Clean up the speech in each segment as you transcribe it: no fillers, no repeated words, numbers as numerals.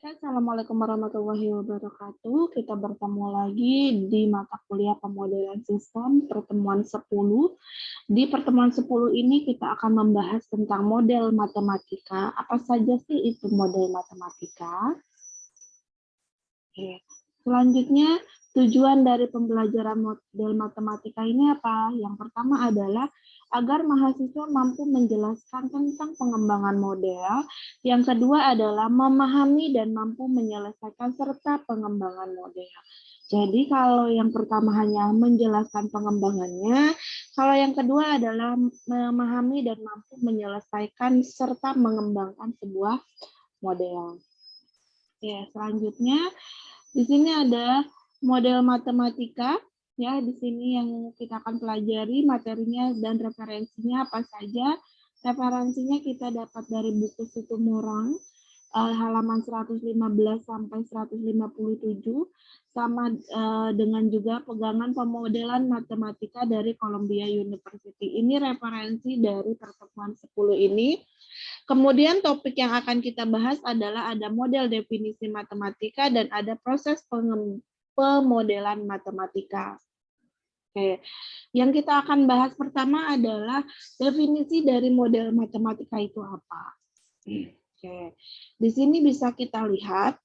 Assalamualaikum warahmatullahi wabarakatuh. Kita bertemu lagi di mata kuliah pemodelan sistem pertemuan 10. Di pertemuan 10 ini kita akan membahas tentang model matematika. Apa saja sih itu model matematika? Oke. Selanjutnya, tujuan dari pembelajaran model matematika ini apa? Yang pertama adalah agar mahasiswa mampu menjelaskan tentang pengembangan model. Yang kedua adalah memahami dan mampu menyelesaikan serta pengembangan model. Jadi kalau yang pertama hanya menjelaskan pengembangannya, kalau yang kedua adalah memahami dan mampu menyelesaikan serta mengembangkan sebuah model. Ya, selanjutnya di sini ada model matematika, ya. Di sini yang kita akan pelajari materinya dan referensinya apa saja. Referensinya kita dapat dari buku Situmorang, halaman 115 sampai 157, sama dengan juga pegangan pemodelan matematika dari Columbia University. Ini referensi dari pertemuan 10 ini. Kemudian topik yang akan kita bahas adalah ada model definisi matematika dan ada proses pemodelan matematika. Oke, yang kita akan bahas pertama adalah definisi dari model matematika itu apa. Oke, di sini bisa kita lihat.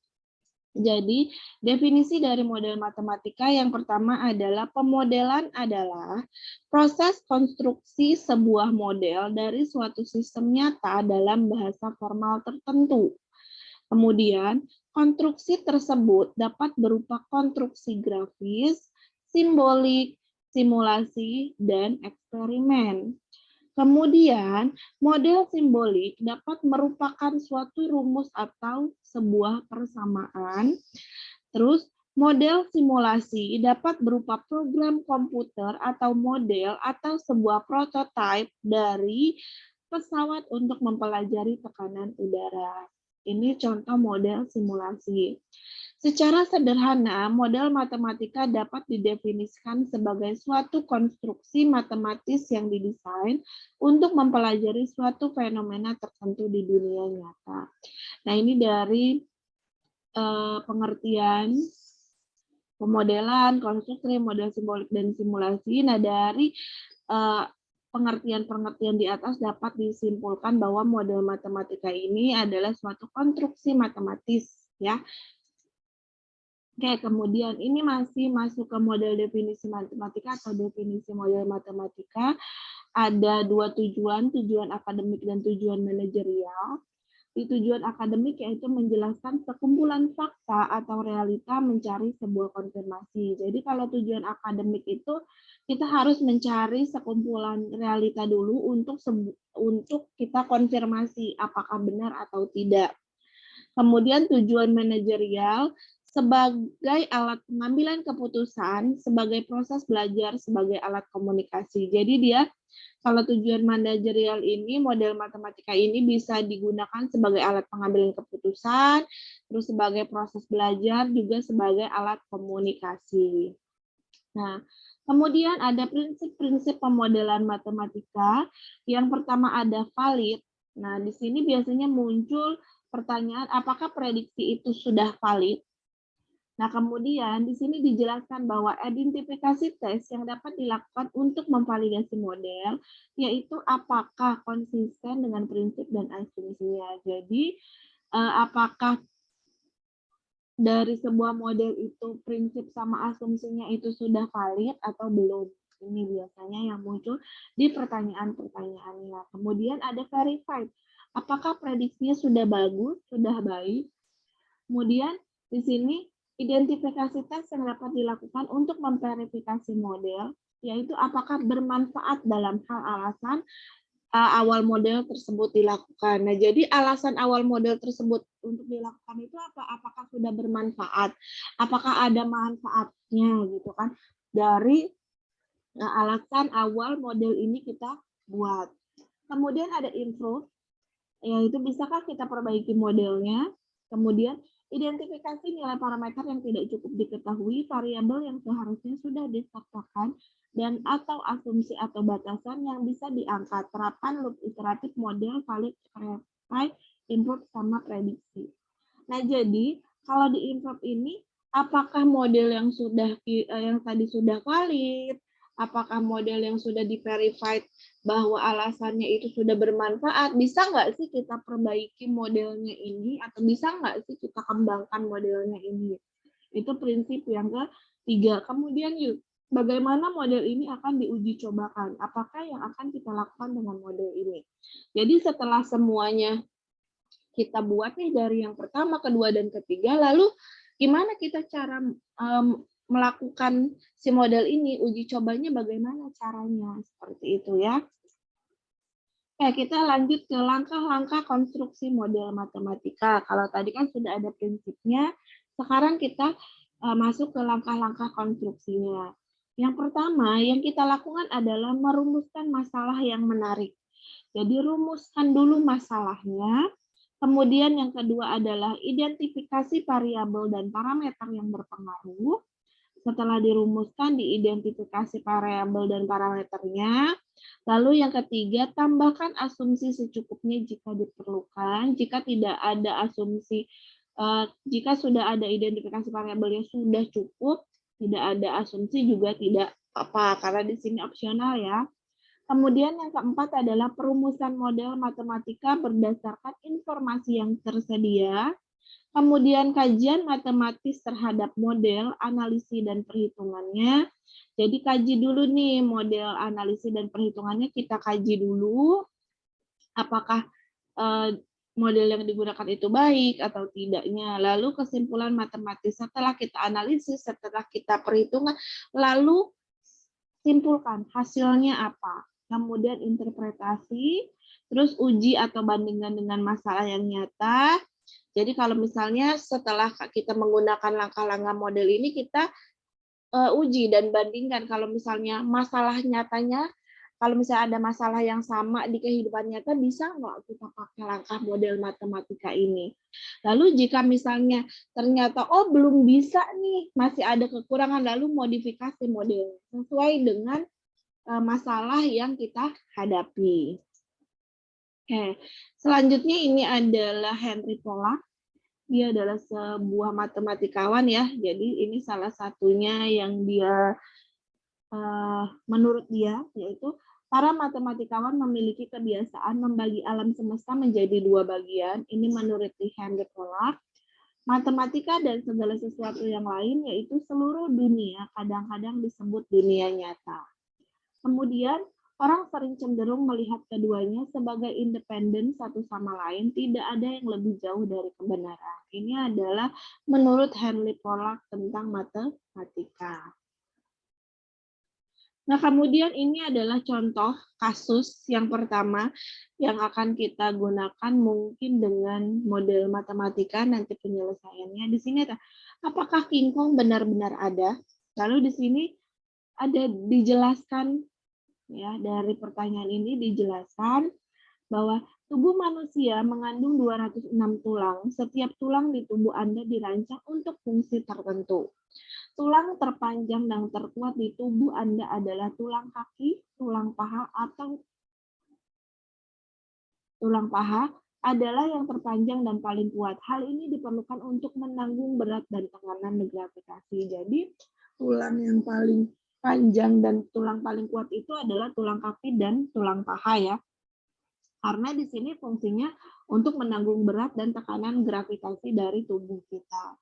Jadi, definisi dari model matematika yang pertama adalah pemodelan adalah proses konstruksi sebuah model dari suatu sistem nyata dalam bahasa formal tertentu. Kemudian, konstruksi tersebut dapat berupa konstruksi grafis, simbolik, simulasi, dan eksperimen. Kemudian, model simbolik dapat merupakan suatu rumus atau sebuah persamaan. Terus, model simulasi dapat berupa program komputer atau model atau sebuah prototipe dari pesawat untuk mempelajari tekanan udara. Ini contoh model simulasi. Secara sederhana, model matematika dapat didefinisikan sebagai suatu konstruksi matematis yang didesain untuk mempelajari suatu fenomena tertentu di dunia nyata. Nah, ini dari pengertian pemodelan, konstruksi, model simbolik, dan simulasi. Nah, dari pengertian-pengertian di atas dapat disimpulkan bahwa model matematika ini adalah suatu konstruksi matematis, ya. Oke, kemudian ini masih masuk ke model definisi matematika atau definisi model matematika. Ada dua tujuan, tujuan akademik dan tujuan manajerial. Di tujuan akademik yaitu menjelaskan sekumpulan fakta atau realita mencari sebuah konfirmasi. Jadi kalau tujuan akademik itu kita harus mencari sekumpulan realita dulu untuk kita konfirmasi apakah benar atau tidak. Kemudian tujuan manajerial sebagai alat pengambilan keputusan, sebagai proses belajar, sebagai alat komunikasi. Jadi dia kalau tujuan manajerial ini, model matematika ini bisa digunakan sebagai alat pengambilan keputusan, terus sebagai proses belajar, juga sebagai alat komunikasi. Nah, kemudian ada prinsip-prinsip pemodelan matematika. Yang pertama ada valid. Nah, di sini biasanya muncul pertanyaan, apakah prediksi itu sudah valid? Nah, kemudian di sini dijelaskan bahwa identifikasi tes yang dapat dilakukan untuk memvalidasi model, yaitu apakah konsisten dengan prinsip dan asumsinya. Jadi, apakah dari sebuah model itu prinsip sama asumsinya itu sudah valid atau belum? Ini biasanya yang muncul di pertanyaan-pertanyaannya. Kemudian ada verified. Apakah prediksinya sudah bagus, sudah baik? Kemudian di sini identifikasi tes yang dapat dilakukan untuk memverifikasi model, yaitu apakah bermanfaat dalam hal alasan awal model tersebut dilakukan. Nah, jadi alasan awal model tersebut untuk dilakukan itu apa? Apakah sudah bermanfaat? Apakah ada manfaatnya gitu kan dari alasan awal model ini kita buat. Kemudian ada improve, yaitu bisakah kita perbaiki modelnya. Kemudian identifikasi nilai parameter yang tidak cukup diketahui, variabel yang seharusnya sudah disertakan, dan atau asumsi atau batasan yang bisa diangkat. Terapan loop iteratif model valid, verify, improve, sama prediksi. Nah, jadi kalau di improv ini, apakah model yang tadi sudah valid, apakah model yang sudah di-verified bahwa alasannya itu sudah bermanfaat, bisa nggak sih kita perbaiki modelnya ini, atau bisa nggak sih kita kembangkan modelnya ini? Itu prinsip yang ketiga. Kemudian bagaimana model ini akan diuji cobakan? Apakah yang akan kita lakukan dengan model ini? Jadi setelah semuanya kita buat nih dari yang pertama, kedua, dan ketiga, lalu gimana kita cara melakukan si model ini, uji cobanya bagaimana caranya, seperti itu ya. Oke, kita lanjut ke langkah-langkah konstruksi model matematika. Kalau tadi kan sudah ada prinsipnya, sekarang kita masuk ke langkah-langkah konstruksinya. Yang pertama yang kita lakukan adalah merumuskan masalah yang menarik. Jadi rumuskan dulu masalahnya. Kemudian yang kedua adalah identifikasi variabel dan parameter yang berpengaruh. Setelah dirumuskan, diidentifikasi variabel dan parameternya. Lalu yang ketiga, tambahkan asumsi secukupnya jika diperlukan. Jika tidak ada asumsi, jika sudah ada identifikasi variabelnya sudah cukup, tidak ada asumsi juga tidak apa, karena di sini opsional ya. Kemudian yang keempat adalah perumusan model matematika berdasarkan informasi yang tersedia. Kemudian kajian matematis terhadap model, analisis, dan perhitungannya. Jadi kaji dulu nih model, analisis, dan perhitungannya kita kaji dulu. Apakah model yang digunakan itu baik atau tidaknya. Lalu kesimpulan matematis setelah kita analisis, setelah kita perhitungan, lalu simpulkan hasilnya apa. Kemudian interpretasi, terus uji atau bandingkan dengan masalah yang nyata. Jadi kalau misalnya setelah kita menggunakan langkah-langkah model ini, kita uji dan bandingkan. Kalau misalnya masalah nyatanya, kalau misalnya ada masalah yang sama di kehidupan nyata, bisa nggak kita pakai langkah model matematika ini? Lalu jika misalnya ternyata, oh belum bisa nih, masih ada kekurangan, lalu modifikasi model sesuai dengan masalah yang kita hadapi. Oke, selanjutnya ini adalah Henry Pollack. Dia adalah sebuah matematikawan ya. Jadi ini salah satunya yang dia menurut dia yaitu para matematikawan memiliki kebiasaan membagi alam semesta menjadi dua bagian. Ini menurut Henry Pollack. Matematika dan segala sesuatu yang lain yaitu seluruh dunia kadang-kadang disebut dunia nyata. Kemudian orang sering cenderung melihat keduanya sebagai independen satu sama lain, tidak ada yang lebih jauh dari kebenaran. Ini adalah menurut Henry Pollack tentang matematika. Nah, kemudian ini adalah contoh kasus yang pertama yang akan kita gunakan mungkin dengan model matematika nanti penyelesaiannya. Di sini ada, apakah King Kong benar-benar ada? Lalu di sini ada dijelaskan ya, dari pertanyaan ini dijelaskan bahwa tubuh manusia mengandung 206 tulang. Setiap tulang di tubuh Anda dirancang untuk fungsi tertentu. Tulang terpanjang dan terkuat di tubuh Anda adalah tulang kaki, tulang paha, atau tulang paha adalah yang terpanjang dan paling kuat. Hal ini diperlukan untuk menanggung berat dan tekanan gravitasi. Jadi, tulang yang paling panjang dan tulang paling kuat itu adalah tulang kaki dan tulang paha ya. Karena di sini fungsinya untuk menanggung berat dan tekanan gravitasi dari tubuh kita.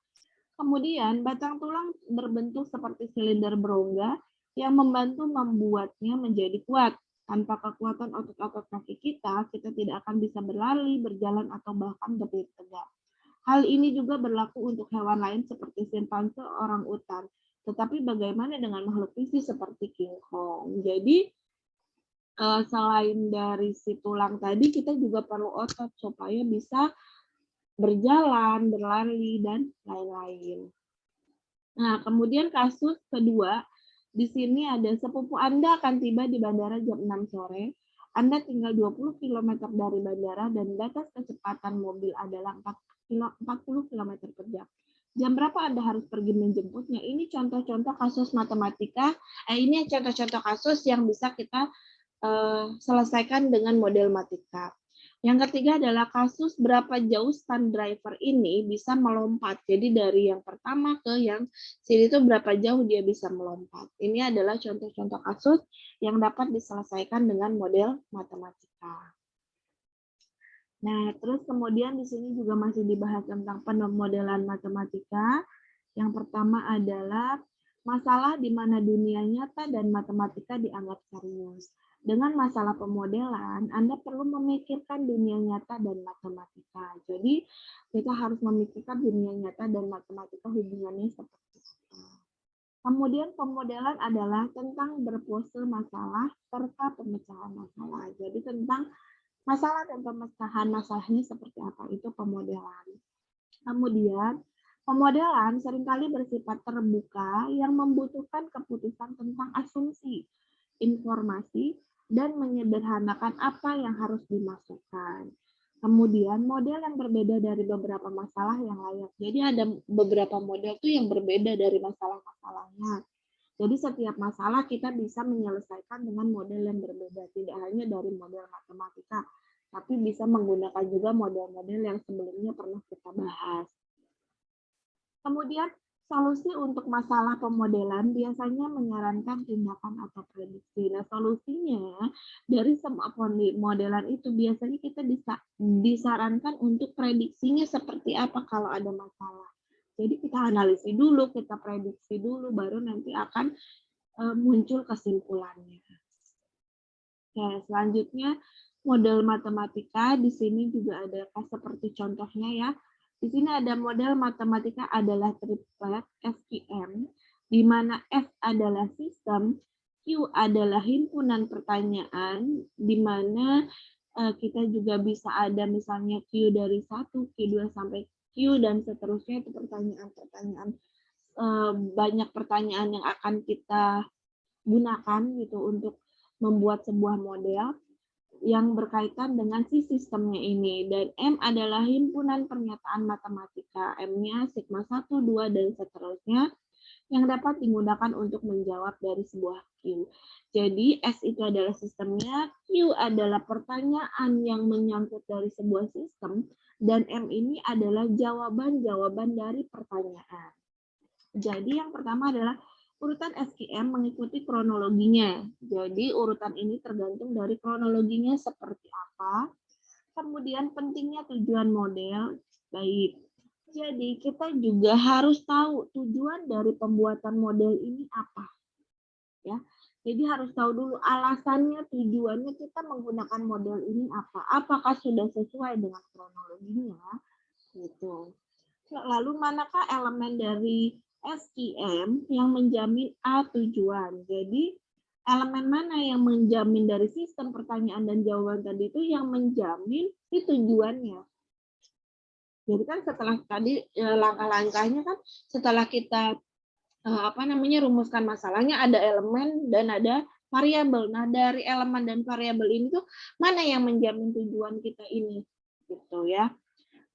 Kemudian batang tulang berbentuk seperti silinder berongga yang membantu membuatnya menjadi kuat. Tanpa kekuatan otot-otot kaki kita tidak akan bisa berlari, berjalan, atau bahkan berdiri tegak. Hal ini juga berlaku untuk hewan lain seperti simpanse, orang utan. Tetapi bagaimana dengan makhluk fisik seperti King Kong? Jadi selain dari si tulang tadi, kita juga perlu otot supaya bisa berjalan, berlari, dan lain-lain. Nah, kemudian kasus kedua, di sini ada sepupu Anda akan tiba di bandara jam 6 sore. Anda tinggal 20 km dari bandara dan batas kecepatan mobil adalah 40 km per jam. Jam berapa Anda harus pergi menjemputnya? Ini contoh-contoh kasus matematika. Ini contoh-contoh kasus yang bisa kita selesaikan dengan model matematika. Yang ketiga adalah kasus berapa jauh stunt driver ini bisa melompat. Jadi dari yang pertama ke yang sini itu berapa jauh dia bisa melompat. Ini adalah contoh-contoh kasus yang dapat diselesaikan dengan model matematika. Nah, terus kemudian di sini juga masih dibahas tentang pemodelan matematika. Yang pertama adalah masalah di mana dunia nyata dan matematika dianggap serius. Dengan masalah pemodelan, Anda perlu memikirkan dunia nyata dan matematika. Jadi, kita harus memikirkan dunia nyata dan matematika hubungannya seperti apa. Kemudian pemodelan adalah tentang berpose masalah serta pemecahan masalah. Jadi tentang masalah dan pemecahan masalahnya seperti apa, itu pemodelan. Kemudian, pemodelan seringkali bersifat terbuka yang membutuhkan keputusan tentang asumsi, informasi, dan menyederhanakan apa yang harus dimasukkan. Kemudian, model yang berbeda dari beberapa masalah yang layak. Jadi ada beberapa model tuh yang berbeda dari masalah-masalahnya. Jadi setiap masalah kita bisa menyelesaikan dengan model yang berbeda, tidak hanya dari model matematika, tapi bisa menggunakan juga model-model yang sebelumnya pernah kita bahas. Kemudian, solusi untuk masalah pemodelan biasanya menyarankan tindakan atau prediksi. Nah, solusinya dari semua modelan itu biasanya kita disarankan untuk prediksinya seperti apa kalau ada masalah. Jadi kita analisis dulu, kita prediksi dulu, baru nanti akan muncul kesimpulannya. Oke, selanjutnya model matematika di sini juga ada seperti contohnya ya. Di sini ada model matematika adalah triplet SQM, di mana S adalah sistem, Q adalah himpunan pertanyaan, di mana kita juga bisa ada misalnya Q dari 1, Q2 sampai Q, dan seterusnya itu pertanyaan-pertanyaan, banyak pertanyaan yang akan kita gunakan gitu untuk membuat sebuah model yang berkaitan dengan si sistemnya ini. Dan M adalah himpunan pernyataan matematika. M-nya sigma 1, 2, dan seterusnya yang dapat digunakan untuk menjawab dari sebuah Q. Jadi S itu adalah sistemnya, Q adalah pertanyaan yang menyangkut dari sebuah sistem, dan M ini adalah jawaban-jawaban dari pertanyaan. Jadi yang pertama adalah urutan SQM mengikuti kronologinya. Jadi urutan ini tergantung dari kronologinya seperti apa. Kemudian pentingnya tujuan model. Baik. Jadi kita juga harus tahu tujuan dari pembuatan model ini apa. Ya. Jadi harus tahu dulu alasannya, tujuannya kita menggunakan model ini apa. Apakah sudah sesuai dengan kronologinya? Gitu. Lalu manakah elemen dari SQM yang menjamin A tujuan? Jadi elemen mana yang menjamin dari sistem pertanyaan dan jawaban tadi itu yang menjamin si tujuannya? Jadi kan setelah tadi langkah-langkahnya kan setelah kita rumuskan masalahnya, ada elemen dan ada variabel. Nah, dari elemen dan variabel ini tuh mana yang menjamin tujuan kita ini? Gitu ya.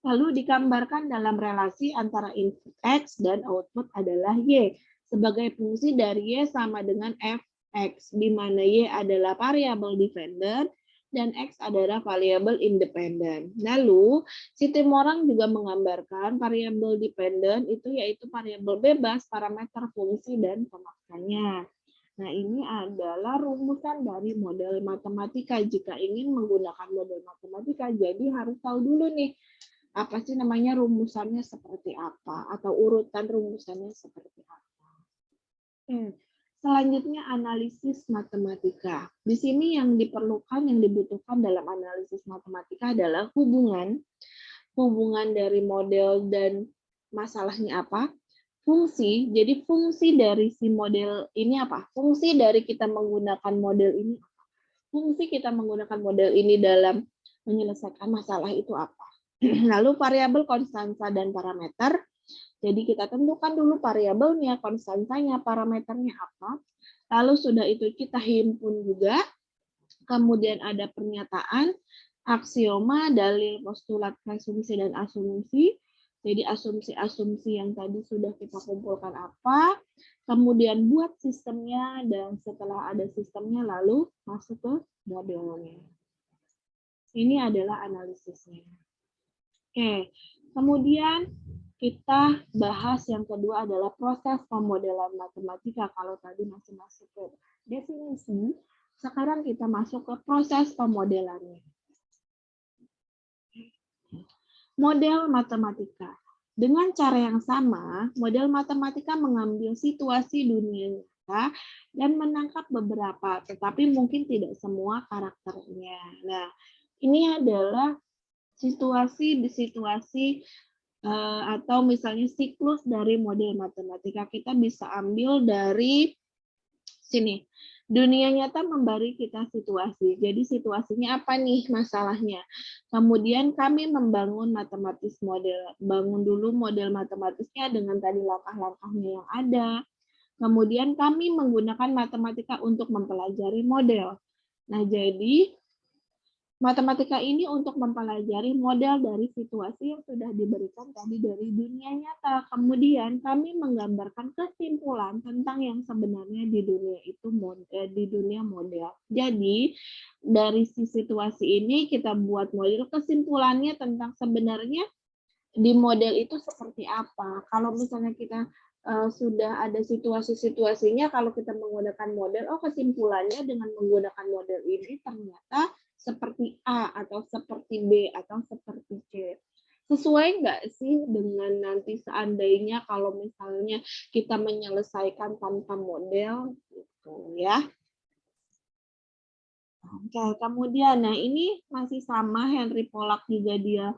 Lalu digambarkan dalam relasi antara input X dan output adalah Y. Sebagai fungsi dari Y sama dengan Fx, di mana Y adalah variabel dependent dan X adalah variabel independen. Lalu, si tim orang juga menggambarkan variabel dependent itu yaitu variabel bebas, parameter fungsi, dan pemaksanya. Nah, ini adalah rumusan dari model matematika. Jika ingin menggunakan model matematika, jadi harus tahu dulu nih, apa sih namanya rumusannya seperti apa atau urutan rumusannya seperti apa. Selanjutnya analisis matematika. Di sini yang diperlukan, yang dibutuhkan dalam analisis matematika adalah hubungan dari model dan masalahnya apa, fungsi. Jadi fungsi dari si model ini apa? Fungsi dari kita menggunakan model ini apa? Fungsi kita menggunakan model ini dalam menyelesaikan masalah itu apa? Lalu variabel konstansa dan parameter. Jadi kita tentukan dulu variabelnya, konstansanya, parameternya apa. Lalu sudah itu kita himpun juga. Kemudian ada pernyataan, aksioma, dalil, postulat, presumsi, dan asumsi. Jadi asumsi-asumsi yang tadi sudah kita kumpulkan apa. Kemudian buat sistemnya, dan setelah ada sistemnya lalu masuk ke modelnya. Ini adalah analisisnya. Oke, kemudian kita bahas yang kedua adalah proses pemodelan matematika. Kalau tadi masih masuk ke definisi, sekarang kita masuk ke proses pemodelannya. Model matematika. Dengan cara yang sama, model matematika mengambil situasi dunia nyata dan menangkap beberapa, tetapi mungkin tidak semua karakternya. Nah, ini adalah situasi atau misalnya siklus dari model matematika. Kita bisa ambil dari sini. Dunia nyata memberi kita situasi. Jadi situasinya apa nih masalahnya? Kemudian kami membangun matematis model. Bangun dulu model matematisnya dengan tadi langkah-langkahnya yang ada. Kemudian kami menggunakan matematika untuk mempelajari model. Nah, jadi matematika ini untuk mempelajari model dari situasi yang sudah diberikan tadi dari dunia nyata. Kemudian kami menggambarkan kesimpulan tentang yang sebenarnya di dunia itu di dunia model. Jadi dari situasi ini kita buat model, kesimpulannya tentang sebenarnya di model itu seperti apa. Kalau misalnya kita sudah ada situasi-situasinya, kalau kita menggunakan model, kesimpulannya dengan menggunakan model ini ternyata seperti A, atau seperti B, atau seperti C. Sesuai nggak sih dengan nanti seandainya kalau misalnya kita menyelesaikan tanpa model, gitu ya. Oke, kemudian, nah ini masih sama, Henry Pollack juga dia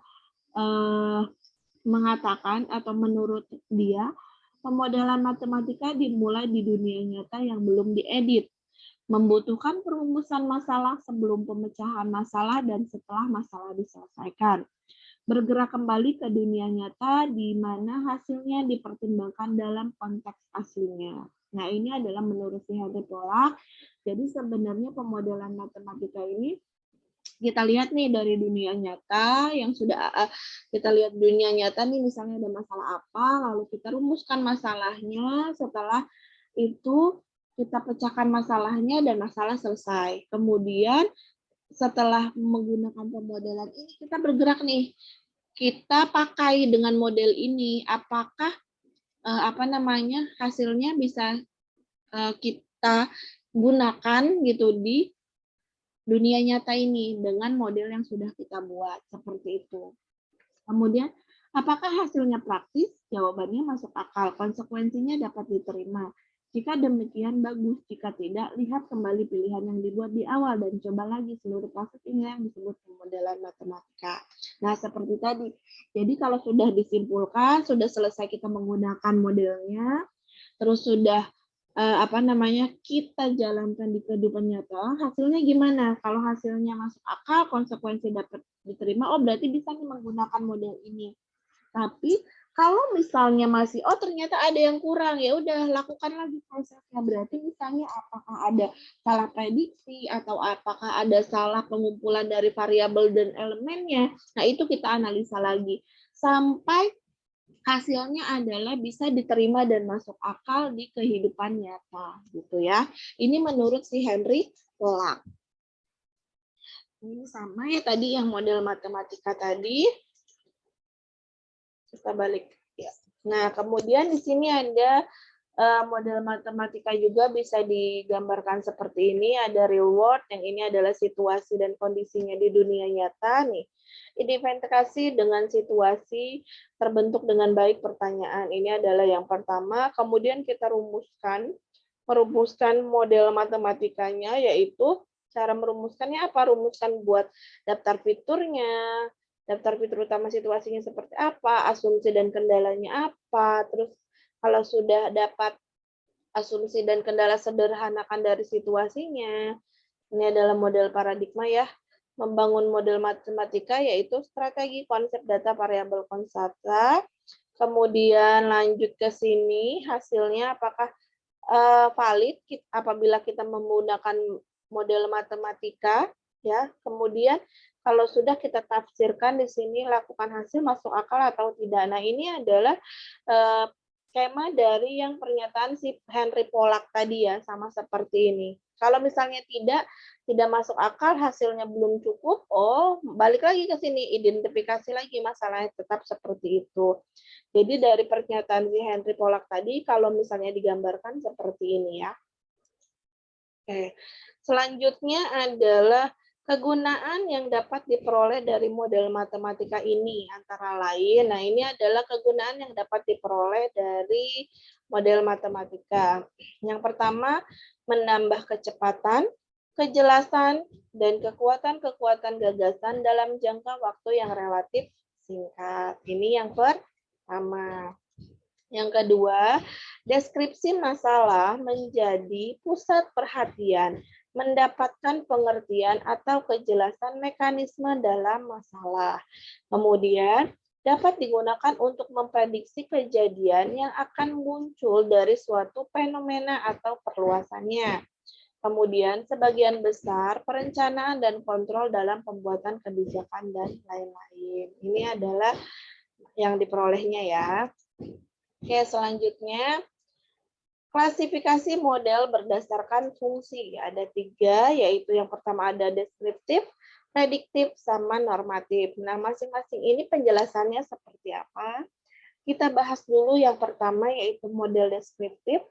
mengatakan atau menurut dia, pemodelan matematika dimulai di dunia nyata yang belum diedit, membutuhkan perumusan masalah sebelum pemecahan masalah dan setelah masalah diselesaikan. Bergerak kembali ke dunia nyata di mana hasilnya dipertimbangkan dalam konteks aslinya. Nah, ini adalah menurut si Henry Pollack. Jadi sebenarnya pemodelan matematika ini kita lihat nih dari dunia nyata yang sudah kita lihat dunia nyata nih, misalnya ada masalah apa, lalu kita rumuskan masalahnya, setelah itu kita pecahkan masalahnya dan masalah selesai. Kemudian setelah menggunakan pemodelan ini kita bergerak nih, kita pakai dengan model ini, apakah hasilnya bisa kita gunakan gitu di dunia nyata ini dengan model yang sudah kita buat, seperti itu. Kemudian, apakah hasilnya praktis? Jawabannya masuk akal, konsekuensinya dapat diterima. Jika demikian, bagus. Jika tidak, lihat kembali pilihan yang dibuat di awal dan coba lagi seluruh proses ini yang disebut pemodelan matematika. Nah, seperti tadi. Jadi kalau sudah disimpulkan, sudah selesai kita menggunakan modelnya, terus sudah kita jalankan di kehidupan nyata, hasilnya gimana? Kalau hasilnya masuk akal, konsekuensi dapat diterima, berarti bisa nih menggunakan model ini. Tapi kalau misalnya masih, ternyata ada yang kurang, ya udah lakukan lagi prosesnya. Berarti misalnya apakah ada salah prediksi atau apakah ada salah pengumpulan dari variabel dan elemennya. Nah, itu kita analisa lagi sampai hasilnya adalah bisa diterima dan masuk akal di kehidupan nyata, gitu ya. Ini menurut si Henry Pollack. Ini sama ya tadi yang model matematika tadi. Kita balik. Ya. Nah, kemudian di sini ada model matematika juga bisa digambarkan seperti ini. Ada real world, yang ini adalah situasi dan kondisinya di dunia nyata nih. Identifikasi dengan situasi, terbentuk dengan baik pertanyaan. Ini adalah yang pertama. Kemudian kita merumuskan model matematikanya, yaitu cara merumuskannya apa? Rumuskan buat daftar fiturnya, daftar fitur utama situasinya seperti apa, asumsi dan kendalanya apa, terus kalau sudah dapat asumsi dan kendala sederhanakan dari situasinya. Ini adalah model paradigma ya. Membangun model matematika yaitu strategi konsep data variabel konstanta. Kemudian lanjut ke sini hasilnya apakah valid apabila kita menggunakan model matematika ya. Kemudian kalau sudah kita tafsirkan di sini lakukan hasil masuk akal atau tidak. Nah, ini adalah skema dari yang pernyataan si Henry Pollack tadi ya, sama seperti ini. Kalau misalnya tidak masuk akal, hasilnya belum cukup, oh balik lagi ke sini, identifikasi lagi masalahnya, tetap seperti itu. Jadi dari pernyataan si Henry Pollack tadi, kalau misalnya digambarkan seperti ini ya. Oke, selanjutnya adalah kegunaan yang dapat diperoleh dari model matematika ini, antara lain, nah ini adalah kegunaan yang dapat diperoleh dari model matematika. Yang pertama, menambah kecepatan, kejelasan, dan kekuatan-kekuatan gagasan dalam jangka waktu yang relatif singkat. Ini yang pertama. Yang kedua, deskripsi masalah menjadi pusat perhatian, mendapatkan pengertian atau kejelasan mekanisme dalam masalah. Kemudian, dapat digunakan untuk memprediksi kejadian yang akan muncul dari suatu fenomena atau perluasannya. Kemudian, sebagian besar perencanaan dan kontrol dalam pembuatan kebijakan dan lain-lain. Ini adalah yang diperolehnya ya. Oke, selanjutnya klasifikasi model berdasarkan fungsi. Ada 3, yaitu yang pertama ada deskriptif, prediktif, sama normatif. Nah, masing-masing ini penjelasannya seperti apa? Kita bahas dulu yang pertama, yaitu model deskriptif.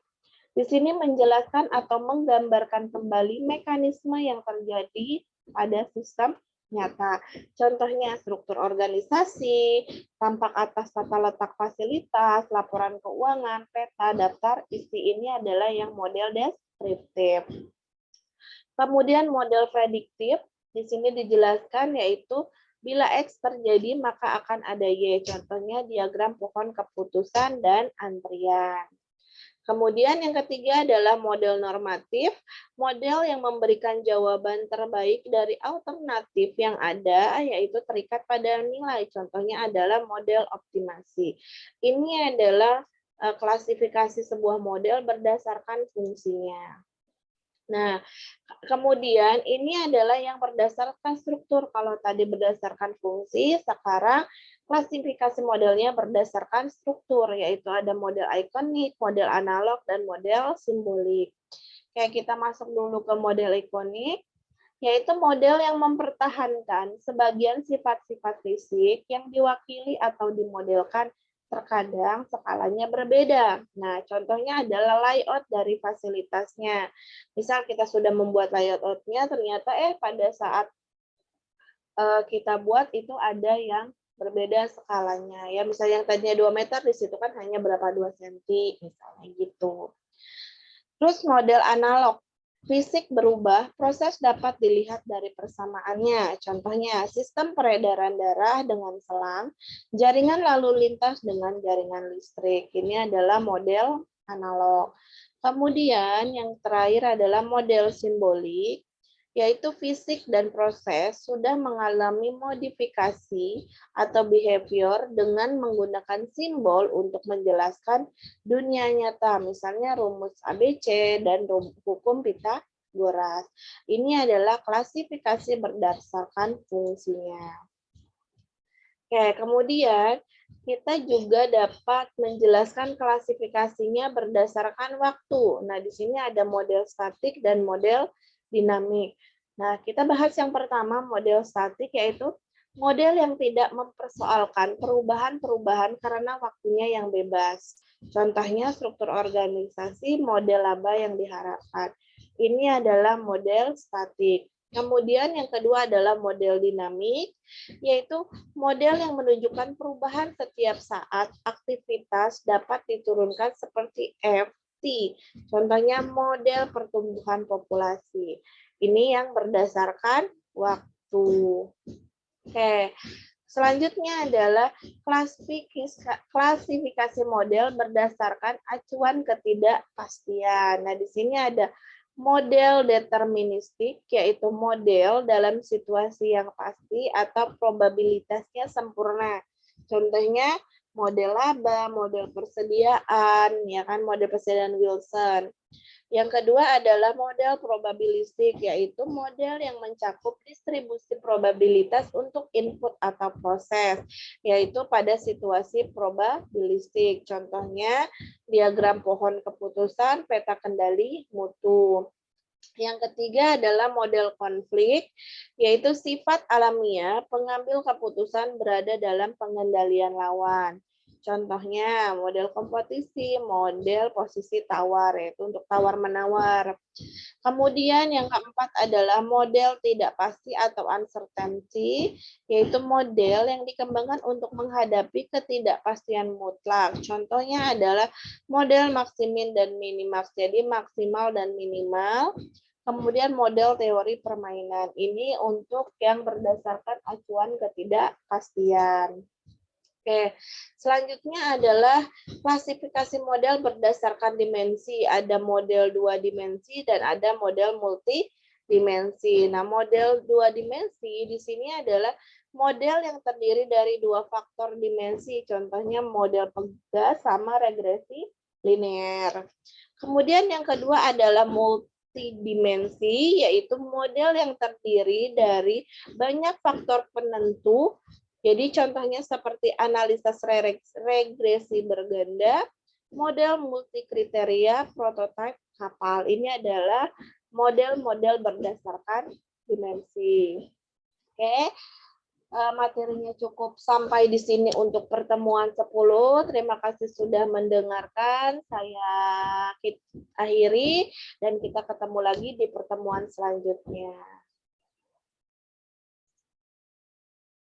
Di sini menjelaskan atau menggambarkan kembali mekanisme yang terjadi pada sistem nyata. Contohnya struktur organisasi, tampak atas tata letak fasilitas, laporan keuangan, peta, daftar isi, ini adalah yang model deskriptif. Kemudian model prediktif, di sini dijelaskan yaitu bila X terjadi maka akan ada Y. Contohnya diagram pohon keputusan dan antrian. Kemudian yang ketiga adalah model normatif, model yang memberikan jawaban terbaik dari alternatif yang ada, yaitu terikat pada nilai. Contohnya adalah model optimasi. Ini adalah klasifikasi sebuah model berdasarkan fungsinya. Nah, kemudian ini adalah yang berdasarkan struktur. Kalau tadi berdasarkan fungsi, sekarang klasifikasi modelnya berdasarkan struktur, yaitu ada model ikonik, model analog, dan model simbolik. Kayak kita masuk dulu ke model ikonik, yaitu model yang mempertahankan sebagian sifat-sifat fisik yang diwakili atau dimodelkan, terkadang skalanya berbeda. Nah, contohnya adalah layout dari fasilitasnya. Misal kita sudah membuat layout-nya, ternyata pada saat kita buat itu ada yang berbeda skalanya. Ya, misalnya yang tadinya 2 meter, di situ kan hanya berapa 2 cm, misalnya gitu. Terus model analog. Fisik berubah, proses dapat dilihat dari persamaannya. Contohnya, sistem peredaran darah dengan selang, jaringan lalu lintas dengan jaringan listrik. Ini adalah model analog. Kemudian yang terakhir adalah model simbolik, yaitu fisik dan proses sudah mengalami modifikasi atau behavior dengan menggunakan simbol untuk menjelaskan dunia nyata, misalnya rumus ABC dan hukum Pythagoras. Ini adalah klasifikasi berdasarkan fungsinya. Oke, kemudian kita juga dapat menjelaskan klasifikasinya berdasarkan waktu. Nah, di sini ada model statik dan model dinamik. Nah, kita bahas yang pertama, model statik, yaitu model yang tidak mempersoalkan perubahan-perubahan karena waktunya yang bebas. Contohnya struktur organisasi, model laba yang diharapkan. Ini adalah model statik. Kemudian yang kedua adalah model dinamik, yaitu model yang menunjukkan perubahan setiap saat aktivitas dapat diturunkan seperti FT. Contohnya model pertumbuhan populasi. Ini yang berdasarkan waktu. Oke, selanjutnya adalah klasifikasi model berdasarkan acuan ketidakpastian. Nah, di sini ada model deterministik, yaitu model dalam situasi yang pasti atau probabilitasnya sempurna. Contohnya model laba, model persediaan, ya kan, model persediaan Wilson. Yang kedua adalah model probabilistik, yaitu model yang mencakup distribusi probabilitas untuk input atau proses, yaitu pada situasi probabilistik. Contohnya diagram pohon keputusan, peta kendali, mutu. Yang ketiga adalah model konflik, yaitu sifat alamiah pengambil keputusan berada dalam pengendalian lawan. Contohnya model kompetisi, model posisi tawar, yaitu untuk tawar-menawar. Kemudian yang keempat adalah model tidak pasti atau uncertainty, yaitu model yang dikembangkan untuk menghadapi ketidakpastian mutlak. Contohnya adalah model maksimin dan minimax, jadi maksimal dan minimal. Kemudian model teori permainan ini untuk yang berdasarkan acuan ketidakpastian. Oke, selanjutnya adalah klasifikasi model berdasarkan dimensi. Ada model 2 dimensi dan ada model multidimensi. Nah, model 2 dimensi di sini adalah model yang terdiri dari 2 faktor dimensi. Contohnya model pegas sama regresi linear. Kemudian yang kedua adalah multidimensi, yaitu model yang terdiri dari banyak faktor penentu. Jadi contohnya seperti analisis regresi berganda, model multikriteria, prototipe kapal. Ini adalah model-model berdasarkan dimensi. Oke, materinya cukup sampai di sini untuk pertemuan 10. Terima kasih sudah mendengarkan. Saya akhiri dan kita ketemu lagi di pertemuan selanjutnya.